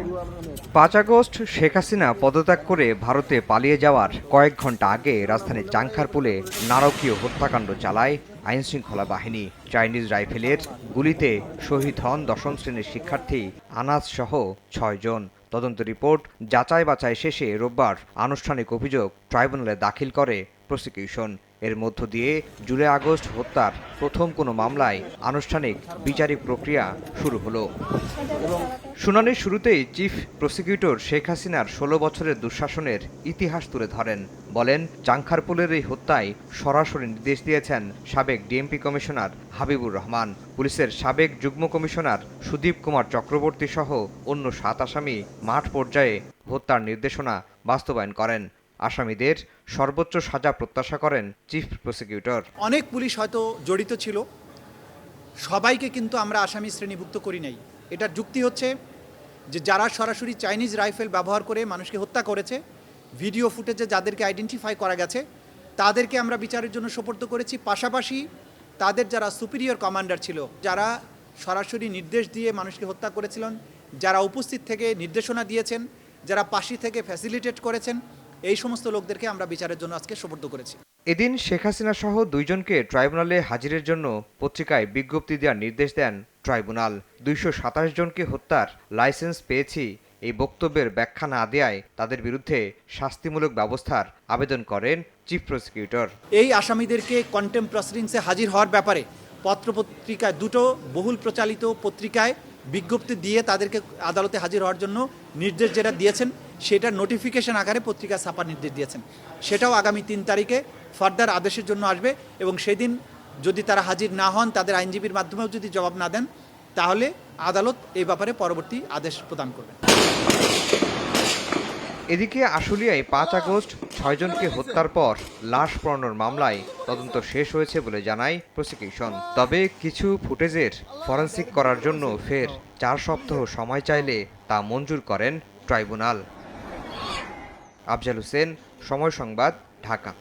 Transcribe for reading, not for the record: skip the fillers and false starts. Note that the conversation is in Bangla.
5 আগস্ট শেখ হাসিনা পদত্যাগ করে ভারতে পালিয়ে যাওয়ার কয়েক ঘন্টা আগে রাজধানীর চাংখারপুলে নারকীয় হত্যাকাণ্ড চালায় আইনশৃঙ্খলা বাহিনী। চাইনিজ রাইফেলের গুলিতে শহীদ হন 10ম শ্রেণীর শিক্ষার্থী আনাস সহ 6 জন। তদন্ত রিপোর্ট যাচাই বাছাই শেষে রোববার আনুষ্ঠানিক অভিযোগ ট্রাইব্যুনালে দাখিল করে প্রসিকিউশন। এর মধ্য দিয়ে জুলাই আগস্ট হত্যার প্রথম কোনো মামলায় আনুষ্ঠানিক বিচারিক প্রক্রিয়া শুরু হলো। শুনানির শুরুতেই চিফ প্রসিকিউটর শেখ হাসিনার 16 বছরের দুঃশাসনের ইতিহাস তুলে ধরেন। বলেন, চাংখারপুলের এই হত্যায় সরাসরি নির্দেশ দিয়েছেন সাবেক ডিএমপি কমিশনার হাবিবুর রহমান। পুলিশের সাবেক যুগ্ম কমিশনার সুদীপ কুমার চক্রবর্তী সহ অন্য 7 আসামি মাঠ পর্যায়ে হত্যার নির্দেশনা বাস্তবায়ন করেন। আসামিদের সর্বোচ্চ সাজা প্রত্যাশা করেন চিফ প্রসিকিউটর। অনেক পুলিশ হয়তো জড়িত ছিল, সবাইকে কিন্তু আমরা আসামি শ্রেণীভুক্ত করি নাই। এটার যুক্তি হচ্ছে যে যারা সরাসরি চাইনিজ রাইফেল ব্যবহার করে মানুষকে হত্যা করেছে, ভিডিও ফুটেজে যাদেরকে আইডেন্টিফাই করা গেছে তাদেরকে আমরা বিচারের জন্য সোপর্দ করেছি। পাশাপাশি তাদের যারা সুপিরিয়র কমান্ডার ছিল, যারা সরাসরি নির্দেশ দিয়ে মানুষকে হত্যা করেছিলেন, যারা উপস্থিত থেকে নির্দেশনা দিয়েছেন, যারা পাশে থেকে ফ্যাসিলিটেট করেছেন, এই সমস্ত লোকদেরকে আমরা বিচারের জন্য আজকে সোপর্দ করেছি। এদিন শেখ হাসিনা সহ 2 জনকে ট্রাইব্যুনালে হাজিরের জন্য পত্রিকায় বিজ্ঞপ্তি দেওয়ার নির্দেশ দেন ট্রাইব্যুনাল। 227 জনকে হত্যার লাইসেন্স পেয়েছি এই বক্তব্যের ব্যাখ্যা না দেয়ায় তাদের বিরুদ্ধে শাস্তিমূলক ব্যবস্থার আবেদন করেন চিফ প্রসিকিউটর। এই আসামিদেরকে কন্টেম্প প্রসিডিংসে হাজির হওয়ার ব্যাপারে পত্রপত্রিকায়, দুটো বহুল প্রচালিত পত্রিকায় বিজ্ঞপ্তি দিয়ে তাদেরকে আদালতে হাজির হওয়ার জন্য নির্দেশ যেটা দিয়েছেন, সেটা নোটিফিকেশন আকারে পত্রিকা ছাপার নির্দেশ দিয়েছেন। সেটাও আগামী 3 তারিখে ফার্দার আদেশের জন্য আসবে এবং সেদিন যদি তারা হাজির না হন, তাদের আইনজীবীর মাধ্যমেও যদি জবাব না দেন, তাহলে আদালত এই ব্যাপারে পরবর্তী আদেশ প্রদান করবে। এদিকে আশুলিয়ায় 5 আগস্ট 6 জনকে হত্যার পর লাশ পোড়ানোর মামলায় তদন্ত শেষ হয়েছে বলে জানায় প্রসিকিউশন। তবে কিছু ফুটেজের ফরেনসিক করার জন্য ফের 4 সপ্তাহ সময় চাইলে তা মঞ্জুর করেন ট্রাইব্যুনাল। আফজাল হোসেন, সময় সংবাদ, ঢাকা।